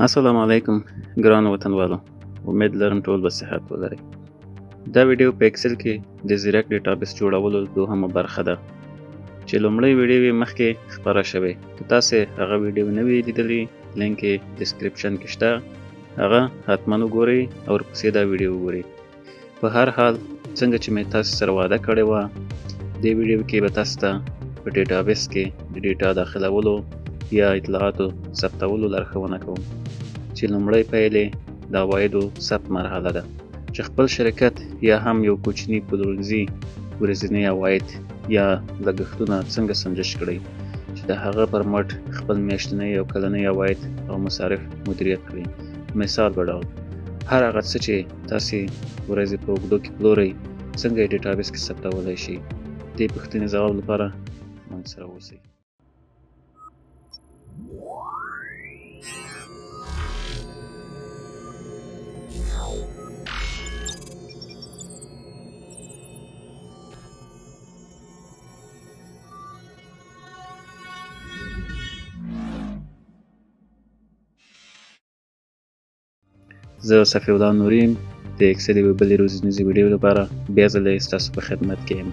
السلام علیکم ګرانو وطنوالو، امید لرم ټول به صحت ولرئ. دا ویډیو په ایکسل کې د زیرک ډیټابیس جوړولو دوهمه برخه ده چې لومړی ویډیو یې مخکې خپره شوی. که تاسې هغه ویډیو نه وي لیدلی، لینک یې ډسکریپشن کې شته، هغه حتما وګورئ او ورپسې دا ویډیو وګورئ. په هر حال څنګه چې مې تاسو سره وعده کړې وه، دې ویډیو کې به تاسو ته په ډیټابیس کې د ډیټا داخلولو یا اطلاعاتو ثبتولو لارښوونه کوم چې لومړی پیل یې د عوایدو ثبت مرحله ده، چې خپل شرکت یا هم یو کوچني پلورنځي ورځني عواید یا لګښتونه څنګه سنجش کړئ چې د هغه پر مټ خپل میاشتنی او کلنی عواید او مصارف مدیریت کړئ. مثال په ډول هر هغه څه چې تاسې ورځې په اوږدو کې پلورئ څنګه یې ډیټابیس کې ثبتولی شئ. دې پوښتنې ځواب لپاره موږ سره اوسئ. زه صفی الله نوري یم، د ایکسل یوې بلې روزنیزې ویډیو لپاره بیا ځلی ستاسو په خدمت کې یم.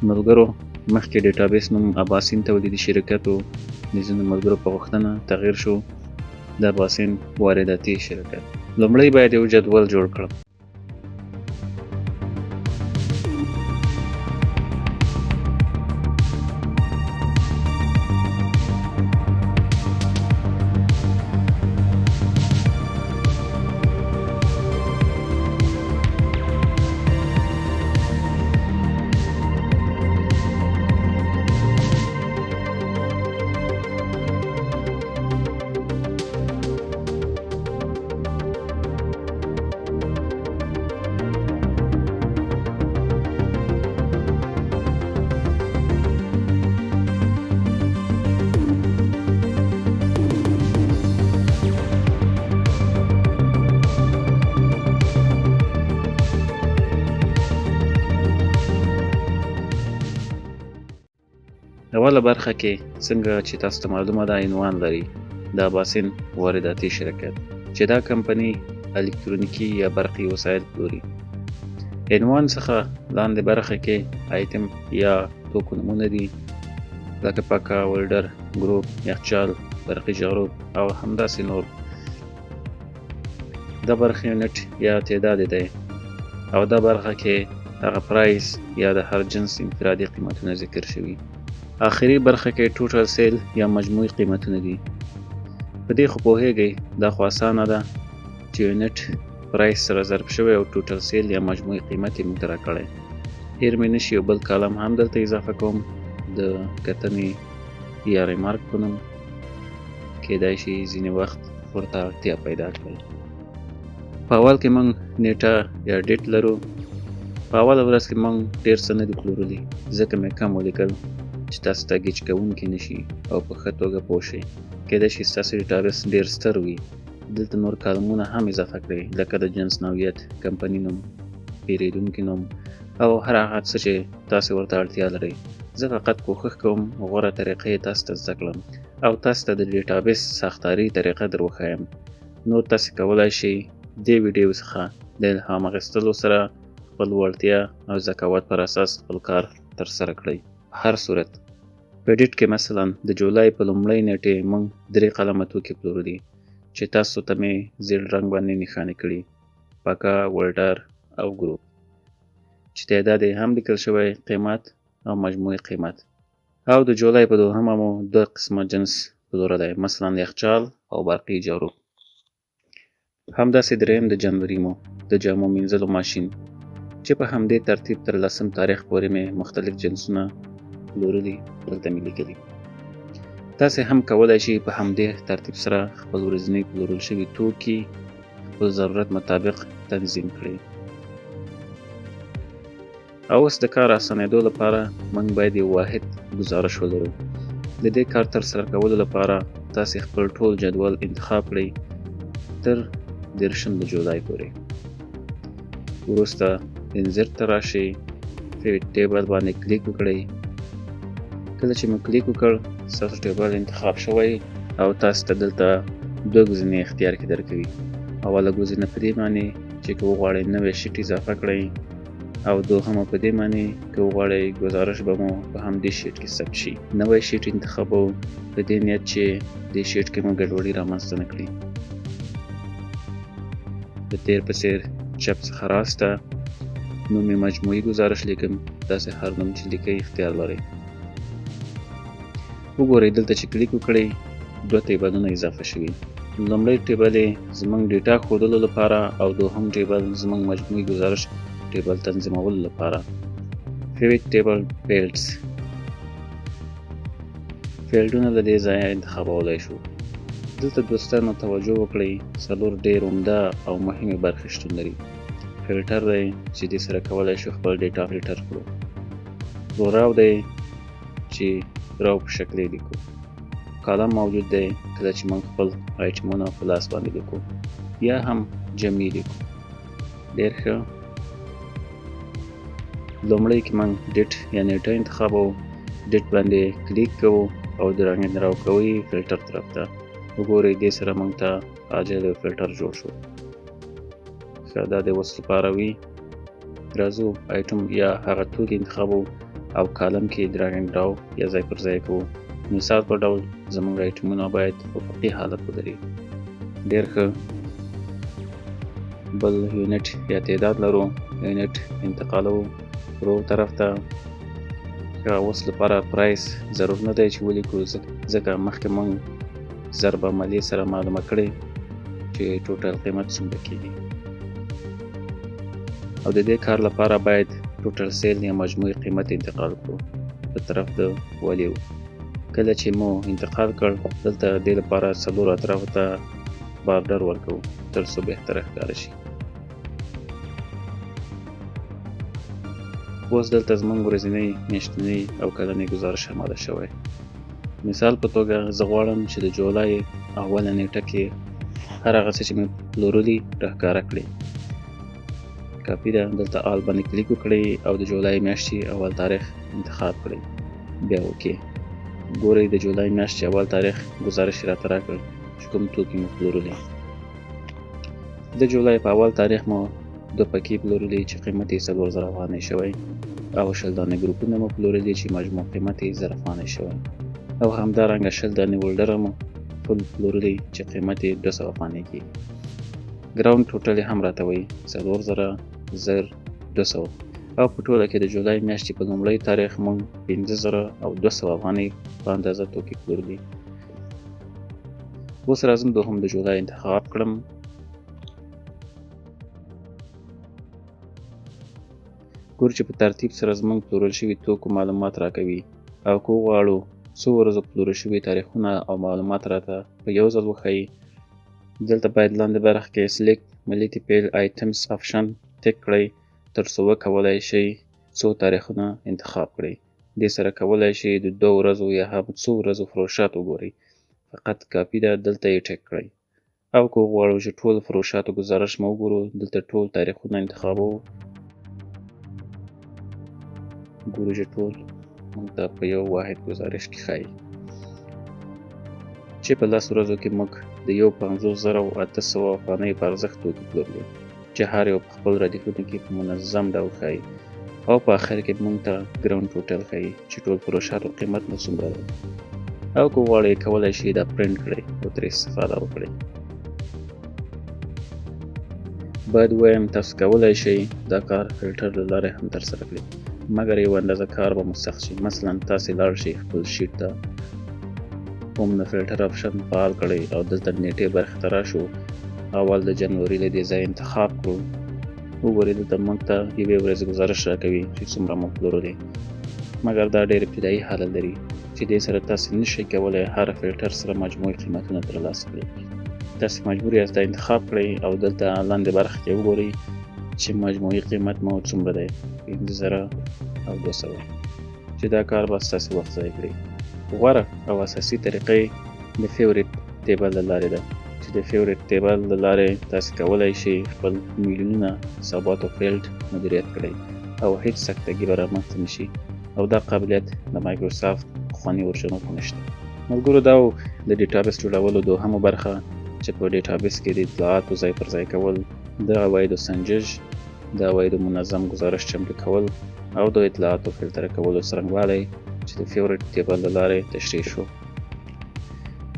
ملګرو، مخکې ډیټابیس نوم اباسین تولیدي شرکت و، د ځینو ملګرو په غوښتنه تغییر شو د اباسین وارداتي شرکت. لومړی باید یو جدول جوړ کړم. اوله برخه کې څنګه چې تاسو ته معلومه ده عنوان لري د اباسین وارداتي شرکت، چې دا کمپنی الکترونیکی یا برقي وسایل پلوري. عنوان څخه لاندې برخه کې آیټم یا توکو نومونه دي، لکه پکا، ولډر، ګروپ، یخچال، برقي جارو او همداسې نور. دا برخه یونټ یا تعداد دی، او دا برخه کې هغه پرایس یا د هر جنس انفرادي قیمتونه ذکر شوي. آخري برخه کې ټوټل سیل یا مجموعي قیمتونه دي. په دې خو پوهیږئ، دا خو اسانه ده چې یونټ پرایس سره ضرب شوی او ټوټل سیل یا مجموعي قیمت یې موږ ته راکړی. هیر مې نشي، یو بل کالم هم دلته اضافه کوم د کتنې یا ریمارک په نوم. کیدای شي ځینې وخت ورته اړتیا پیدا کړئ. په اول کې موږ نیټه یا ډیټ لرو. په اوله ورځ کې موږ ډېر څه نه دي پلورلي، ځکه مې کم ولیکل چې تاسو ته ګیج کوونکی نشي او په ښه توګه پوه شئ. کیدای شي ستاسو ډیټابیس ډېر ستر وي. دلته نور کالمونه هم اضافه کړئ، لکه د جنس نوعیت، کمپني نوم، پیرودونکي نوم او هر هغه څه چې تاسو ورته اړتیا لرئ. زه فقط کوښښ کوم غوره طریقې تاسو ته زده کړم او تاسو ته د ډیټابیس ساختاري طریقه در وښایم. نور تاسو کولی شئ دې ویډیو څخه د الهام اخیستلو سره خپل وړتیا او ذکاوت پر اساس خپل کار ترسره کړئ. په هر صورت په ډیټ کې مثلا د جولای په لومړۍ نیټې موږ 3 قلمه توکي پلورلي چې تاسو ته مې زیړ رنګ باندې نښانې کړي: پکا، ولډر او ګروپ، چې تعداد یې هم لیکل شوی، قیمت او مجموعي قیمت. او د جولای په دوهمه مو 2 قسمه جنس پلورلی، مثلا یخچال او برقي جارو. همداسې دریم د جنوري مو د جامو مینځلو ماشین، چې په همدې ترتیب تر 10 تاریخ پورې مې مختلف جنسونه پلورلي دلته مې لیکلي. تاسې هم کولی شئ په همدې ترتیب سره خپل ورځني پلورل شوي توکي خپل ضرورت مطابق تنظیم کړئ. او اوس د کار اسانېدو لپاره موږ باید یو واحد ګزارش ولرو. د دې کار ترسره کولو لپاره تاسې خپل ټول جدول انتخاب کړئ تر 30 د جولای پورې. وروسته انزرت ته راشئ، فیډ ټیبل باندې کلیک وکړئ. کله چې مو کلیک وکړ، ستاسو ټیبل انتخاب شوی او تاسو ته دلته دوه ګزینې اختیار کې درکوي. اوله ګزینه په دې معنی چې که وغواړئ نوی شیټ اضافه کړئ، او دوهمه په دې معنی که وغواړئ ګزارش به مو په همدې شیټ کې ثبت شي. نوی شیټ انتخابوو په دې نیت چې دې شیټ کې مو ګډوډي رامنځته نه کړي. د تیر په څیر چپ څخه راسته نوم یې مجموعي ګزارش لیکم. داسې هر نوم چې لیکئ اختیار لرئ. وګورئ دلته چې کلیک وکړئ دوه ټیبلونه اضافه شوي. لومړی ټیبل یې زموږ ډیټا ښودلو لپاره او دوهم ټیبل زموږ مجموعي ګزارش ټیبل تنظیمولو لپاره. پivot table fields فیلډونه له دې ځایه انتخابولی شو. دلته دوستانو توجه وکړئ، څلور ډېر عمده او مهمې برخې شتون لري. فلټر دی چې دې سره کولی شو خپل ډیټا فلټر کړو. روراو دی چې راو په شکل یې لیکو. کالم موجود دی کله چې موږ خپل آیټمونه په لاس باندې لیکو یا هم جمعي لیکو. ډېر ښه. لومړی کې موږ ډیټ یا نیټه انتخابوو. ډیټ باندې کلیک کوو او د رنګ راو کوي فلټر طرف ته. وګورئ دې سره موږ ته عاجل فلټر جوړ شو. ښه، دا د اوس لپاره وي. راځو آیټم یا هغه توکي انتخابوو او کالم کې د رنګ راو یا ځای پر ځای کوو. مثال په ډول زموږ آیټمونه باید په افقي حالت ودرېږي. ډېر ښه. بل یونټ یا تعداد لرو. یونټ انتقالوو رو طرف ته. اوس لپاره پرایس ضرور نه دی چې ولیکو، ځکه مخکې موږ ضرب عملیې سره معلومه کړې چې ټوټل قیمت څومره کېږي. او د دې کار لپاره باید ټوټل سیل یا مجموعي قیمت انتقال کړو په طرف د والیو. کله چې مو انتقال کړ دلته دې لپاره څلورو اطرافو ته بارډر ورکوو تر څو بهتره ښکاره شي. اوس دلته زموږ ورځنی، میاشتنی او کلنی ګزارش اماده شوی. مثال په توګه زه غواړم چې د جولای اوله نیټه کې هر هغه څه چې مې پلورلي راښکاره کړي. کاپي ده. دلته آل باندې کلیک وکړئ او د جولای میاشتې اول تاریخ انتخاب کړئ. بیا اوکې. ګورئ د جولای میاشتې اول تاریخ ګزارش راته راکړ چې کوم توکي مو پلورلي. د جولای په اول تاریخ مو دو پکې پلورلي چې قیمت یې 4000 افغانۍ شوی، او 20 دانې ګروپونه مو پلورلي چې مجموع قیمت یې 1000 افغانۍ شوی، او همدارنګه 20 دانې ولډره مو پلورلي چې قیمت یې 200 افغانۍ کېږي. ګراوند ټوټل هم راته وایي 4000 1000 200. او په ټوله کې د جولای میاشتې په لومړی تاریخ موږ 15200 افغانۍ په اندازه توکي پلورلي. اوس راځم دوهم د جولای انتخاب کړم. ګورو چې په ترتیب سره زموږ پلورل شوي توکو معلومات راکوي، او که وغواړو څو ورځو پلورل شوي تاریخونه او معلومات راته په یو ځل وښیي، دلته باید لاندې برخه کې سلیکټ ملټیپل آیټمز آپشن ټیک کړئ تر څو وکولای شئ څو تاریخونه انتخاب کړئ. دې سره کولای شئ د 2 ورځو یا هم څو ورځو فروشات وګورئ. فقط کاپي ده، دلته یې ټیک کړئ. او که وغواړو چې ټول فروشاتو ګزارش مو وګورو، دلته ټول تاریخونه انتخابوو. ګورو چې ټول موږ ته په یو واحد ګزارش کې ښایي چې په 10 ورځو کې موږ د 15800 افغانۍ په ارزښت توکي پلورلي، چې هر یو په خپل ردیفونو کې په منظم ډول ښایي. او په آخر کې موږ ته ګراوند ټوټل ښایي چې ټول فروشاتو قیمت مو څومره دی. او که وغواړئ کولی شئ دا پرنټ کړئ او ترې استفاده وکړئ. باید ووایم تاسو کولی شئ دا کار فلټر له لارې هم ترسره کړئ، مګر یو اندازه کار به مو سخت شي. مثلا تاسې لاړ شئ خپل شیټ ته، هم د فلټر آپشن فعال کړئ او دلته نیټې برخې ته راشو. اول د جنوري له دې ځای انتخاب کړو. وګورئ دلته موږ ته یوې ورځې ګزارش راکوي چې څومره مو پلورلي، مګر دا ډېر ابتدایي حالت لري چې دې سره تاسې نشئ کولی هر فلټر سره مجموعي قیمتونه ترلاسه کړئ. تاسې مجبور یاست دا انتخاب کړئ او دلته لاندې برخه کې وګورئ چې مجموعي قیمت مو څومره دی، 15200. چې دا کار به ستاسې وخت ضایع کړي. غوره او اساسي طریقه د فیورټ ټیبل له لارې ده، چې د فیورټ ټیبل له لارې تاسې کولی شئ خپل میلیونونه حساباتو فیلډ مدیریت کړئ او هیڅ سکتګي به رامنځته نه شي. او دا قابلیت د مایکروسافټ پخواني ورژنو کې نشته. ملګرو، دا د ډیټابیس جوړولو دوهمه برخه چې په ډیټابیس کې د اطلاعاتو ځای پر ځای کول، د عوایدو سنجش، د عوایدو منظم گزارش چمتو کول او د اطلاعاتو فلتر کولو څرنګوالی چې د فیورټ ټیبل له لارې تشریح شو.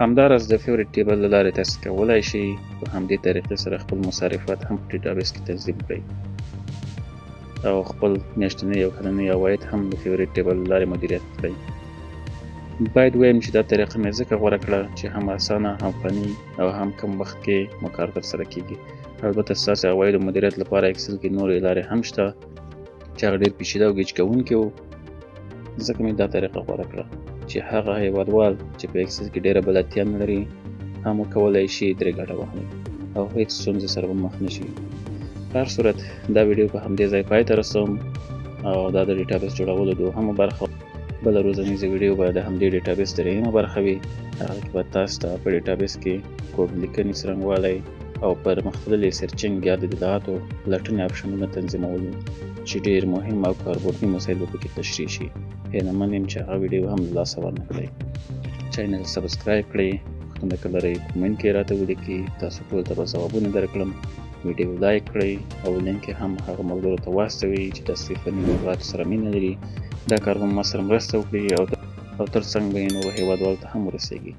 همداراز د فیورټ ټیبل له لارې تاسې کولی شئ په همدې طریقې سره خپل مصارفات هم په ډیټابیس کې تنظیم کړئ او خپل میاشتنی او کلنی عواید هم د فیورټ ټیبل له لارې مدیریت کړئ. باید ووایم چې دا طریقه مې ځکه غوره کړه چې هم اسانه، هم فني او هم کم وخت کې مو کار ترسره کیږي. البته ستاسې عوایدو مدیریت لپاره اکسل کې نورې لارې هم شته چې هغه ډېر پیچیده او ګیج کوونکې وو، ځکه مې دا طریقه غوره کړه چې هغه هیوادوال چې په اکسل کې ډېره بلدتیا نه لري هم وکولی شي درې ګډه وهي او هیڅ ستونزې سره به مخ نه شي. په هر صورت دا ویډیو په همدې ځای پای ته رسوم او دا د ډیټابیس جوړولو دوهمه برخه. بله روزنیزه ویډیو به د همدې ډیټابیس درېیمه برخه وي. هغه کې به تاسو ته په ډیټابیس کې کوډ لیکنې څرنګوالی او پرمختللي سرچینګ یا د اطلاعاتو لټنې اپشنونه تنظیمول چې ډېر مهم او کاربردي مسایل به پکې تشریح شي. هیله یم چې هغه ویډیو هم له لاسه ورنه کړئ. چینل سبسکرایب کړئ، پوښتنه که لرئ کومنټ کې راته ولیکئ، تاسو ټول ته به ځوابونه درکړم. ویډیو لایک کړئ او لینک یې هم هغه ملګرو ته واستوئ چې د عصري فني موضوعاتو سره مینه لري. دا کار به ما سره مرسته وکړي او تر څنګ به یې نورو هیوادوالو ته هم ورسیږي.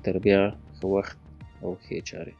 تر بیا ښه وخت او ښې چارې.